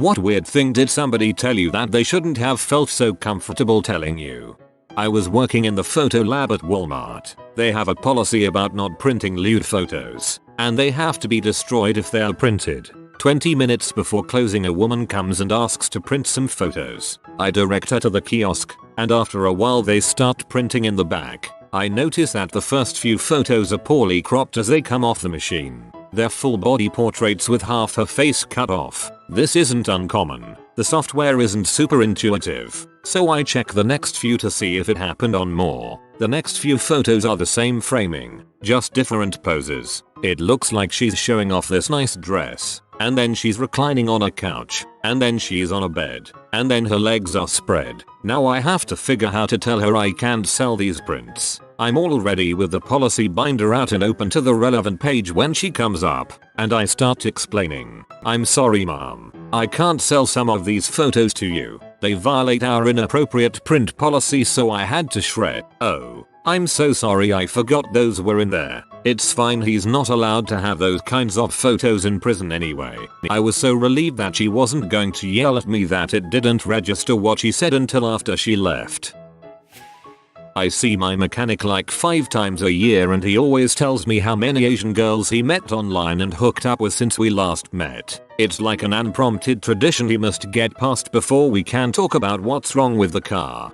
What weird thing did somebody tell you that they shouldn't have felt so comfortable telling you? I was working in the photo lab at Walmart. They have a policy about not printing lewd photos, and they have to be destroyed if they are printed. 20 minutes before closing, a woman comes and asks to print some photos. I direct her to the kiosk, and after a while they start printing in the back. I notice that the first few photos are poorly cropped as they come off the machine. They're full body portraits with half her face cut off. This isn't uncommon. The software isn't super intuitive, so I check the next few to see if it happened on more. The next few photos are the same framing, just different poses. It looks like she's showing off this nice dress, and then she's reclining on a couch, and then she's on a bed, and then her legs are spread. Now I have to figure how to tell her I can't sell these prints. I'm already with the policy binder out and open to the relevant page when she comes up, and I start explaining. I'm sorry mom, I can't sell some of these photos to you. They violate our inappropriate print policy, so I had to shred. Oh, I'm so sorry, I forgot those were in there. It's fine, he's not allowed to have those kinds of photos in prison anyway. I was so relieved that she wasn't going to yell at me that it didn't register what she said until after she left. I see my mechanic like 5 times a year, and he always tells me how many Asian girls he met online and hooked up with since we last met. It's like an unprompted tradition he must get past before we can talk about what's wrong with the car.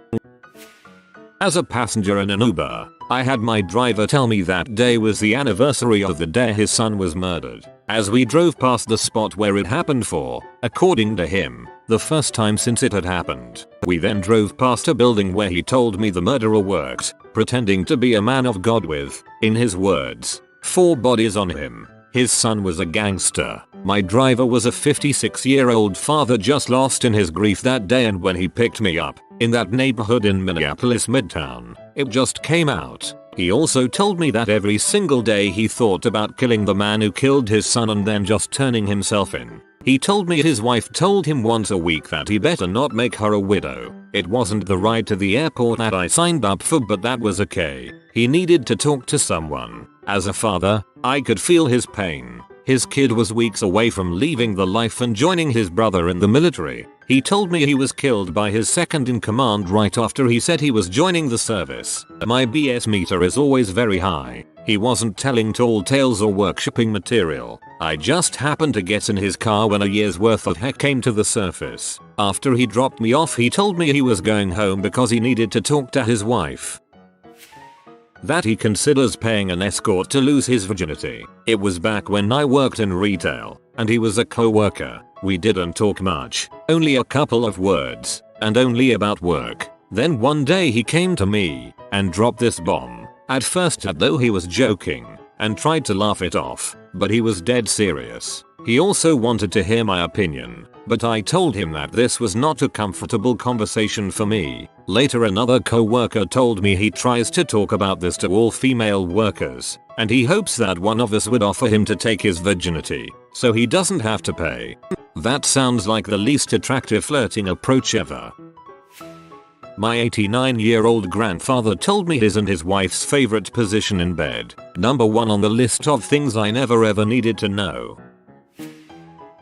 As a passenger in an Uber, I had my driver tell me that day was the anniversary of the day his son was murdered. As we drove past the spot where it happened for, according to him, the first time since it had happened. We then drove past a building where he told me the murderer worked, pretending to be a man of God with, in his words, 4 bodies on him. His son was a gangster. My driver was a 56-year-old father just lost in his grief that day, and when he picked me up, in that neighborhood in Minneapolis Midtown, it just came out. He also told me that every single day he thought about killing the man who killed his son and then just turning himself in. He told me his wife told him once a week that he better not make her a widow. It wasn't the ride to the airport that I signed up for, but that was okay. He needed to talk to someone. As a father, I could feel his pain. His kid was weeks away from leaving the life and joining his brother in the military. He told me he was killed by his second in command right after he said he was joining the service. My BS meter is always very high. He wasn't telling tall tales or workshopping material. I just happened to get in his car when a year's worth of heck came to the surface. After he dropped me off, he told me he was going home because he needed to talk to his wife. That he considers paying an escort to lose his virginity. It was back when I worked in retail, and he was a co-worker. We didn't talk much, only a couple of words, and only about work. Then one day he came to me and dropped this bomb. At first as though he was joking, and tried to laugh it off, but he was dead serious. He also wanted to hear my opinion, but I told him that this was not a comfortable conversation for me. Later another co-worker told me he tries to talk about this to all female workers, and he hopes that one of us would offer him to take his virginity, so he doesn't have to pay. That sounds like the least attractive flirting approach ever. My 89-year-old grandfather told me his and his wife's favorite position in bed. Number 1 on the list of things I never ever needed to know.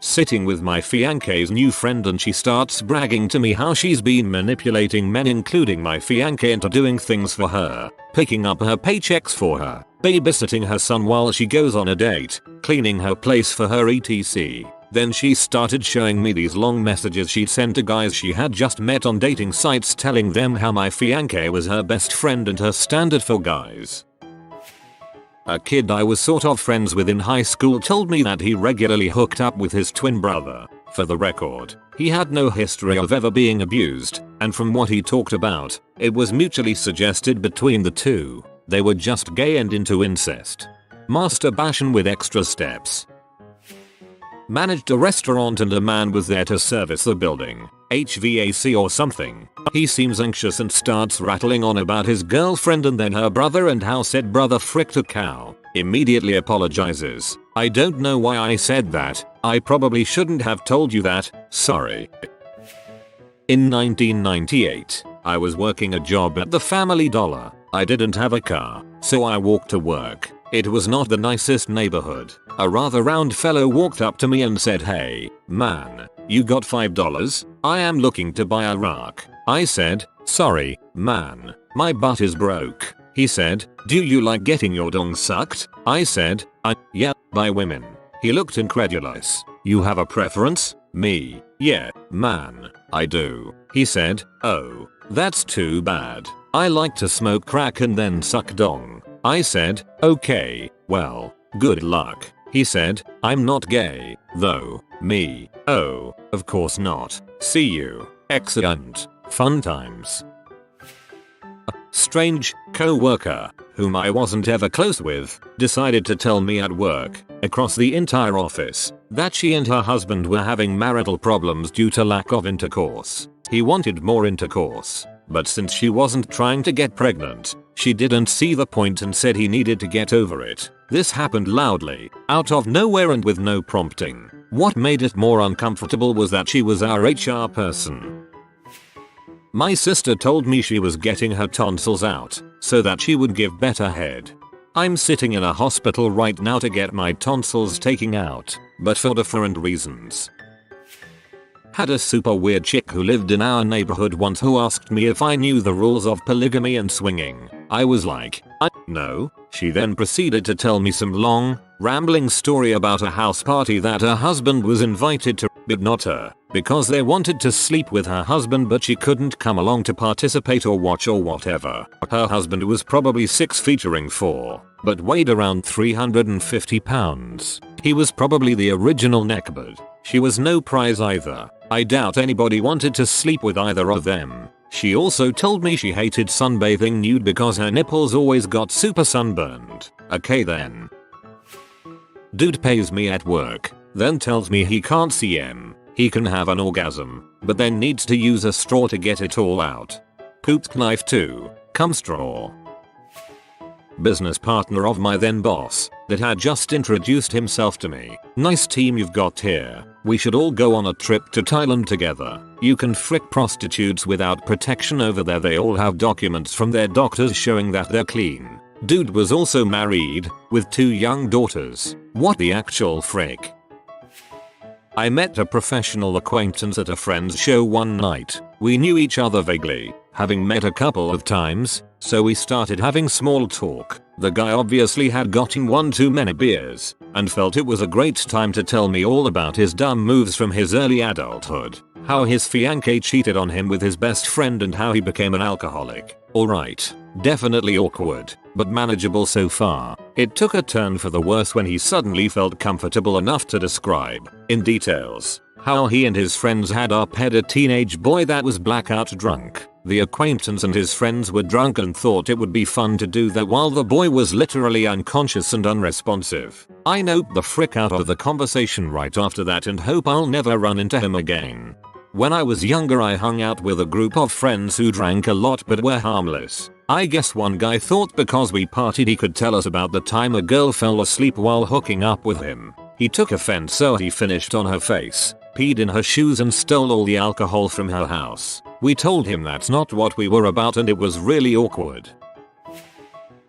Sitting with my fiance's new friend, and she starts bragging to me how she's been manipulating men, including my fiance, into doing things for her, picking up her paychecks for her, babysitting her son while she goes on a date, cleaning her place for her etc. Then she started showing me these long messages she'd sent to guys she had just met on dating sites, telling them how my fiancé was her best friend and her standard for guys. A kid I was sort of friends with in high school told me that he regularly hooked up with his twin brother. For the record, he had no history of ever being abused, and from what he talked about, it was mutually suggested between the two. They were just gay and into incest. Masturbation with extra steps. Managed a restaurant and a man was there to service the building. HVAC or something. He seems anxious and starts rattling on about his girlfriend and then her brother and how said brother fricked a cow. Immediately apologizes. I don't know why I said that. I probably shouldn't have told you that. Sorry. In 1998, I was working a job at the Family Dollar. I didn't have a car, so I walked to work. It was not the nicest neighborhood. A rather round fellow walked up to me and said, "Hey, man, you got $5? I am looking to buy a rock." I said, "Sorry, man, my butt is broke." He said, "Do you like getting your dong sucked?" I said, yeah, by women." He looked incredulous. "You have a preference?" Me, "Yeah, man, I do." He said, "Oh, that's too bad. I like to smoke crack and then suck dong." I said, "Okay, well, good luck." He said, "I'm not gay, though." Me, "Oh, of course not. See you." Excellent. Fun times. Strange co-worker, whom I wasn't ever close with, decided to tell me at work, across the entire office, that she and her husband were having marital problems due to lack of intercourse. He wanted more intercourse, but since she wasn't trying to get pregnant, she didn't see the point and said he needed to get over it. This happened loudly, out of nowhere and with no prompting. What made it more uncomfortable was that she was our HR person. My sister told me she was getting her tonsils out so that she would give better head. I'm sitting in a hospital right now to get my tonsils taken out, but for different reasons. Had a super weird chick who lived in our neighborhood once who asked me if I knew the rules of polygamy and swinging. I was like, no. She then proceeded to tell me some long, rambling story about a house party that her husband was invited to, but not her, because they wanted to sleep with her husband but she couldn't come along to participate or watch or whatever. Her husband was probably 6 feet 4, but weighed around 350 pounds. He was probably the original neckbeard. She was no prize either. I doubt anybody wanted to sleep with either of them. She also told me she hated sunbathing nude because her nipples always got super sunburned. Okay then. Dude pays me at work, then tells me he can't CM. He can have an orgasm, but then needs to use a straw to get it all out. Pooped knife too. Cum straw. Business partner of my then boss that had just introduced himself to me. "Nice team you've got here. We should all go on a trip to Thailand together. You can frick prostitutes without protection over there. They all have documents from their doctors showing that they're clean." Dude was also married, with 2 young daughters. What the actual frick? I met a professional acquaintance at a friend's show one night. We knew each other vaguely, having met a couple of times, so we started having small talk. The guy obviously had gotten one too many beers, and felt it was a great time to tell me all about his dumb moves from his early adulthood, how his fiancée cheated on him with his best friend and how he became an alcoholic. Alright, definitely awkward, but manageable so far. It took a turn for the worse when he suddenly felt comfortable enough to describe, in details, how he and his friends had up-head a teenage boy that was blackout drunk. The acquaintance and his friends were drunk and thought it would be fun to do that while the boy was literally unconscious and unresponsive. I noped the frick out of the conversation right after that and hope I'll never run into him again. When I was younger I hung out with a group of friends who drank a lot but were harmless. I guess one guy thought because we partied he could tell us about the time a girl fell asleep while hooking up with him. He took offense, so he finished on her face, peed in her shoes and stole all the alcohol from her house. We told him that's not what we were about and it was really awkward.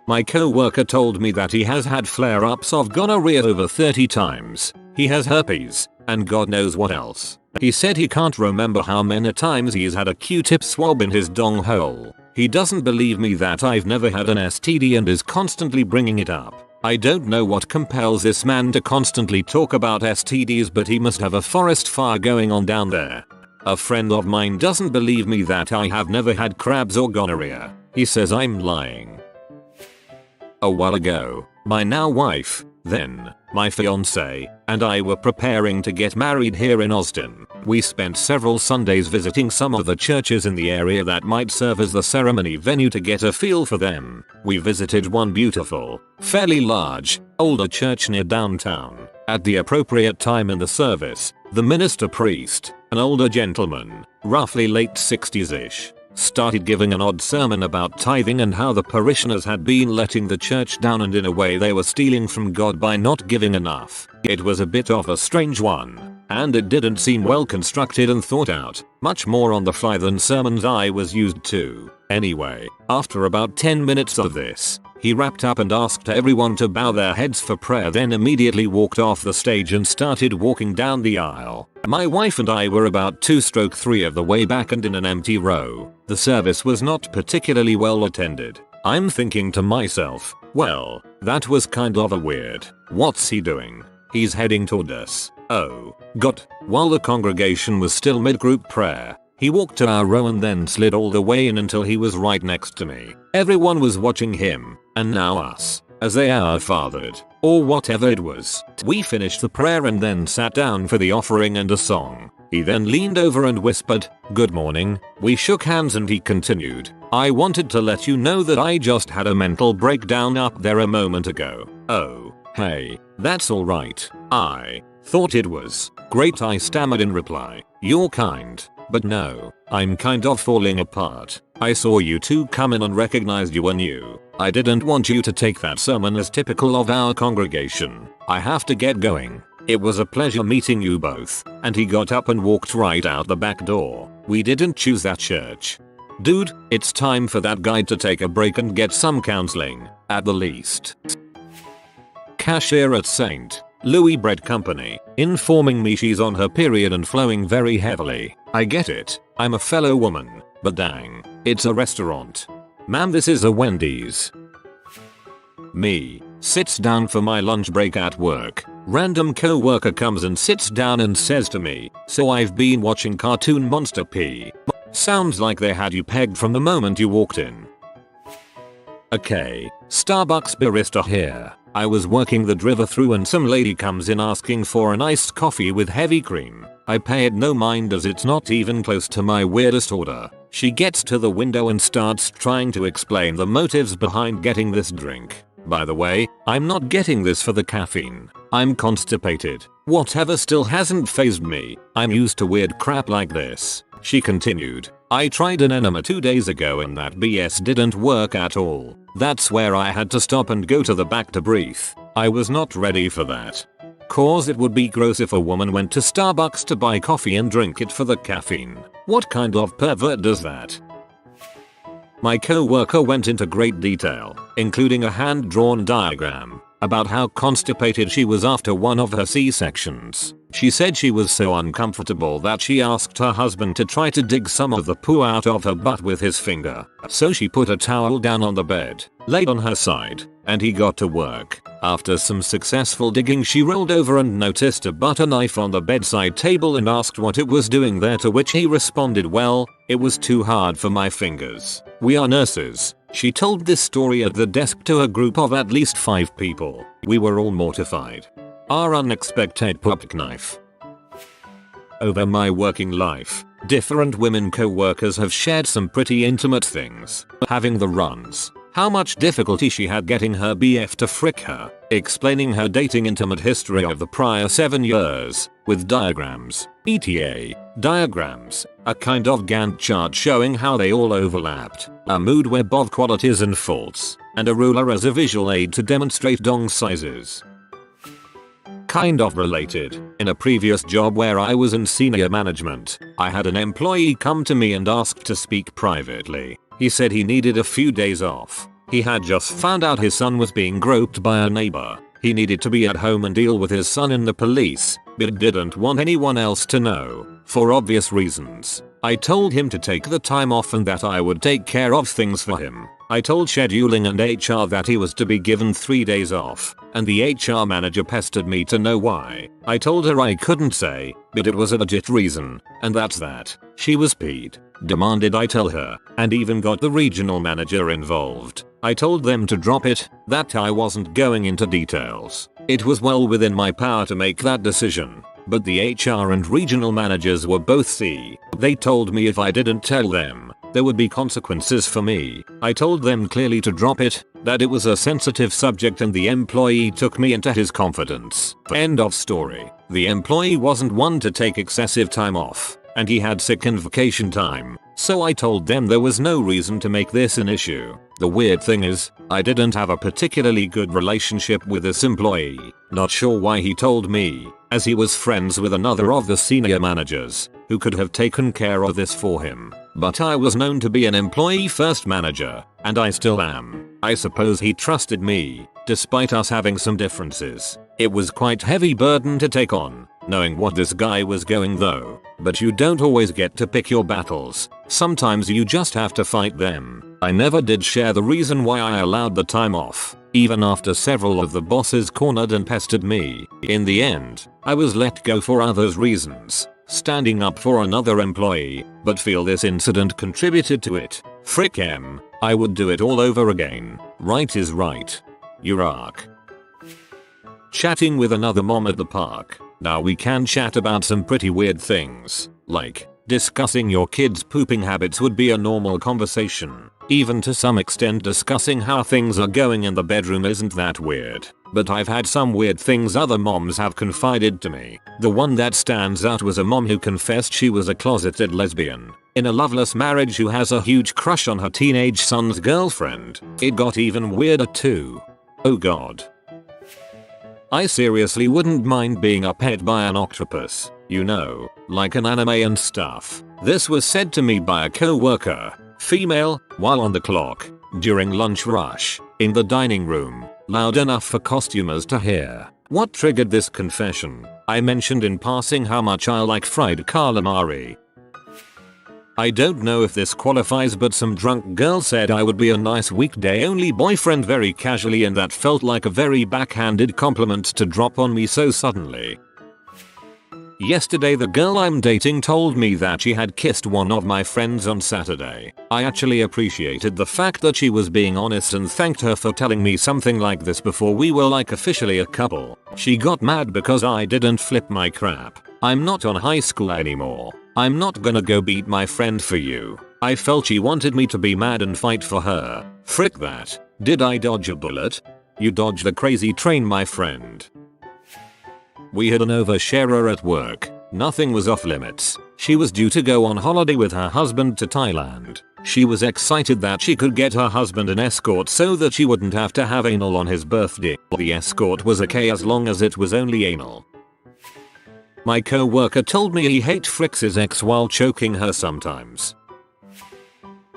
My co-worker told me that he has had flare-ups of gonorrhea over 30 times. He has herpes, and God knows what else. He said he can't remember how many times he's had a Q-tip swab in his dong hole. He doesn't believe me that I've never had an STD and is constantly bringing it up. I don't know what compels this man to constantly talk about STDs, but he must have a forest fire going on down there. A friend of mine doesn't believe me that I have never had crabs or gonorrhea. He says I'm lying. A while ago, my now wife, then my fiance, and I were preparing to get married here in Austin. We spent several Sundays visiting some of the churches in the area that might serve as the ceremony venue to get a feel for them. We visited one beautiful, fairly large, older church near downtown. At the appropriate time in the service, the minister priest, an older gentleman, roughly late 60s-ish, started giving an odd sermon about tithing and how the parishioners had been letting the church down and in a way they were stealing from God by not giving enough. It was a bit of a strange one, and it didn't seem well constructed and thought out, much more on the fly than sermons I was used to. Anyway, after about 10 minutes of this, He wrapped up and asked everyone to bow their heads for prayer, then immediately walked off the stage and started walking down the aisle. My wife and I were about 2/3 of the way back and in an empty row. The service was not particularly well attended. I'm thinking to myself, well, that was kind of a weird. What's he doing? He's heading toward us. Oh, God. While the congregation was still mid-group prayer, he walked to our row and then slid all the way in until he was right next to me. Everyone was watching him, and now us, as they our fathered, or whatever it was. We finished the prayer and then sat down for the offering and a song. He then leaned over and whispered, "Good morning." We shook hands and he continued, "I wanted to let you know that I just had a mental breakdown up there a moment ago." Oh, hey, that's alright. I thought it was great, I stammered in reply. "You're kind. But no, I'm kind of falling apart. I saw you two come in and recognized you and knew. I didn't want you to take that sermon as typical of our congregation. I have to get going. It was a pleasure meeting you both." And he got up and walked right out the back door. We didn't choose that church. Dude, it's time for that guy to take a break and get some counseling, at the least. Cashier at St. Louis Bread Company, informing me she's on her period and flowing very heavily. I get it, I'm a fellow woman, but dang, it's a restaurant. "Ma'am, this is a Wendy's." Me, sits down for my lunch break at work. Random co-worker comes and sits down and says to me, "So I've been watching Cartoon Monster P. Sounds like they had you pegged from the moment you walked in." Okay, Starbucks barista here. I was working the drive-thru and some lady comes in asking for an iced coffee with heavy cream. I pay it no mind as it's not even close to my weirdest order. She gets to the window and starts trying to explain the motives behind getting this drink. "By the way, I'm not getting this for the caffeine. I'm constipated. Whatever still hasn't fazed me. I'm used to weird crap like this." She continued, "I tried an enema 2 days ago and that BS didn't work at all. That's where I had to stop and go to the back to breathe. I was not ready for that. Cause it would be gross if a woman went to Starbucks to buy coffee and drink it for the caffeine. What kind of pervert does that?" My co-worker went into great detail, including a hand-drawn diagram, about how constipated she was after one of her C-sections. She said she was so uncomfortable that she asked her husband to try to dig some of the poo out of her butt with his finger. So she put a towel down on the bed, laid on her side, and he got to work. After some successful digging, she rolled over and noticed a butter knife on the bedside table and asked what it was doing there, to which he responded, "Well, it was too hard for my fingers. We are nurses." She told this story at the desk to a group of at least 5 people. We were all mortified. Our unexpected puppet knife. Over my working life, different women co-workers have shared some pretty intimate things. Having the runs, how much difficulty she had getting her BF to frick her, explaining her dating intimate history of the prior 7 years, with diagrams, ETA, diagrams, a kind of Gantt chart showing how they all overlapped, a mood web of qualities and faults, and a ruler as a visual aid to demonstrate dong sizes. Kind of related, in a previous job where I was in senior management, I had an employee come to me and ask to speak privately. He said he needed a few days off. He had just found out his son was being groped by a neighbor. He needed to be at home and deal with his son and the police, but didn't want anyone else to know, for obvious reasons. I told him to take the time off and that I would take care of things for him. I told scheduling and HR that he was to be given 3 days off, and the HR manager pestered me to know why. I told her I couldn't say, but it was a legit reason, and that's that. She was peed, demanded I tell her, and even got the regional manager involved. I told them to drop it, that I wasn't going into details. It was well within my power to make that decision, but the HR and regional managers were both C. They told me if I didn't tell them, there would be consequences for me. I told them clearly to drop it, that it was a sensitive subject, and the employee took me into his confidence. End of story. The employee wasn't one to take excessive time off, and he had sick and vacation time, so I told them there was no reason to make this an issue. The weird thing is, I didn't have a particularly good relationship with this employee. Not sure why he told me, as he was friends with another of the senior managers, who could have taken care of this for him. But I was known to be an employee first manager, and I still am. I suppose he trusted me, despite us having some differences. It was quite heavy burden to take on, knowing what this guy was going though. But you don't always get to pick your battles. Sometimes you just have to fight them. I never did share the reason why I allowed the time off, even after several of the bosses cornered and pestered me. In the end, I was let go for others' reasons, standing up for another employee, but feel this incident contributed to it. Frick em, I would do it all over again. Right is right. Yurak. Chatting with another mom at the park. Now we can chat about some pretty weird things, like discussing your kids' pooping habits would be a normal conversation. Even to some extent discussing how things are going in the bedroom isn't that weird. But I've had some weird things other moms have confided to me. The one that stands out was a mom who confessed she was a closeted lesbian in a loveless marriage who has a huge crush on her teenage son's girlfriend. It got even weirder too. Oh god. I seriously wouldn't mind being pet by an octopus, you know, like an anime and stuff. This was said to me by a co-worker, female, while on the clock, during lunch rush, in the dining room, loud enough for costumers to hear. What triggered this confession? I mentioned in passing how much I like fried calamari. I don't know if this qualifies, but some drunk girl said I would be a nice weekday only boyfriend very casually, and that felt like a very backhanded compliment to drop on me so suddenly. Yesterday the girl I'm dating told me that she had kissed one of my friends on Saturday. I actually appreciated the fact that she was being honest and thanked her for telling me something like this before we were like officially a couple. She got mad because I didn't flip my crap. I'm not on high school anymore. I'm not gonna go beat my friend for you. I felt she wanted me to be mad and fight for her. Frick that. Did I dodge a bullet? You dodged the crazy train, my friend. We had an oversharer at work. Nothing was off limits. She was due to go on holiday with her husband to Thailand. She was excited that she could get her husband an escort so that she wouldn't have to have anal on his birthday. The escort was okay as long as it was only anal. My co-worker told me he fricks his ex while choking her sometimes.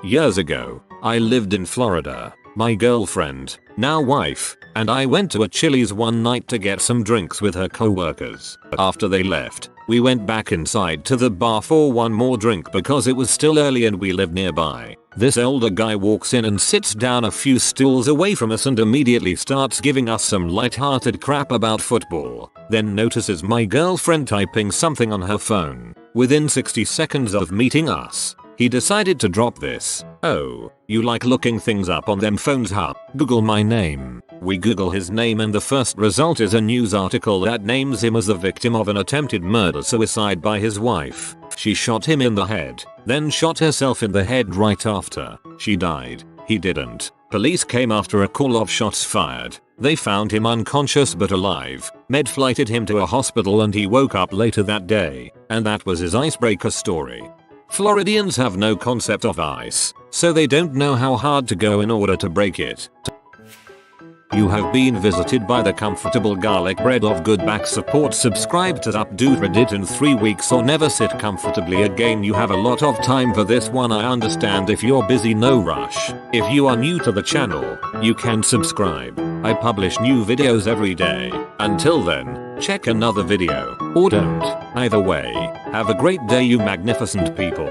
Years ago, I lived in Florida. My girlfriend, now wife, and I went to a Chili's one night to get some drinks with her co-workers. After they left, we went back inside to the bar for one more drink because it was still early and we lived nearby. This older guy walks in and sits down a few stools away from us and immediately starts giving us some light-hearted crap about football. Then notices my girlfriend typing something on her phone. Within 60 seconds of meeting us, he decided to drop this. Oh, you like looking things up on them phones, huh? Google my name. We Google his name and the first result is a news article that names him as the victim of an attempted murder-suicide by his wife. She shot him in the head, then shot herself in the head right after. She died. He didn't. Police came after a call of shots fired. They found him unconscious but alive, med-flighted him to a hospital and he woke up later that day. And that was his icebreaker story. Floridians have no concept of ice, so they don't know how hard to go in order to break it. You have been visited by the comfortable garlic bread of good back support. Subscribe to AskReddit in 3 weeks or never sit comfortably again. You have a lot of time for this one. I understand if you're busy, no rush. If you are new to the channel, you can subscribe. I publish new videos every day. Until then, check another video, or don't. Either way, have a great day you magnificent people.